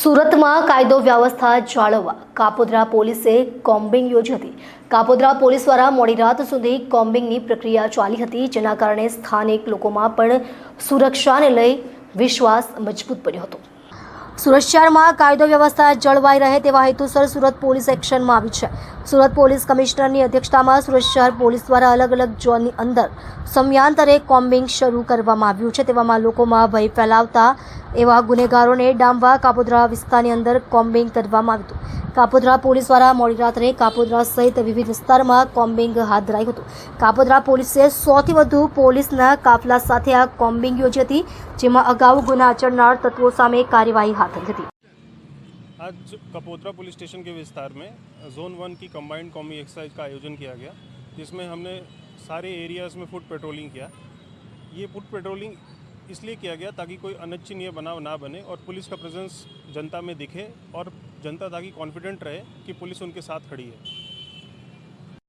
સુરતમાં કાયદો વ્યવસ્થા જાળવવા કાપોદ્રા પોલીસે કોમ્બિંગ યોજી હતી। કાપોદ્રા પોલીસ દ્વારા મોડી રાત સુધી કોમ્બિંગની પ્રક્રિયા ચાલી હતી, જેના કારણે સ્થાનિક લોકોમાં પણ સુરક્ષાને લઈ વિશ્વાસ મજબૂત બન્યો હતો। સુરત શહેરમાં કાયદો વ્યવસ્થા જળવાઈ રહે તેવા હેતુસર સુરત પોલીસ એક્શનમાં આવી છે। સુરત પોલીસ કમિશનરની અધ્યક્ષતામાં સુરત શહેર પોલીસ દ્વારા અલગ અલગ ઝોનની અંદર સમયાંતરે કોમ્બિંગ શરૂ કરવામાં આવ્યું છે। તેવામાં લોકોમાં ભય ફેલાવતા એવા ગુનેગારોને ડામવા કાપોદ્રા વિસ્તારની અંદર કોમ્બિંગ કરવામાં આવ્યું હતું। કાપોદ્રા પોલીસ દ્વારા મોડી રાત્રે કાપોદ્રા સહિત વિવિધ વિસ્તારમાં કોમ્બિંગ હાથ ધરાયું હતું। કાપોદ્રા પોલીસે 100થી વધુ પોલીસના કાફલા સાથે આ કોમ્બિંગ યોજી હતી, જેમાં અગાઉ ગુના આચરનાર તત્વો સામે કાર્યવાહી हाथ धरी थी। आज कपोद्रा पुलिस स्टेशन के विस्तार में जोन 1 की कंबाइंड कॉम्बिंग एक्सरसाइज का आयोजन किया गया, जिसमें हमने सारे एरियाज़ में फुट पेट्रोलिंग किया। ये फुट पेट्रोलिंग इसलिए किया गया ताकि कोई अनिच्छनीय बनाव ना बने और पुलिस का प्रेजेंस जनता में दिखे और जनता ताकि कॉन्फिडेंट रहे कि पुलिस उनके साथ खड़ी है।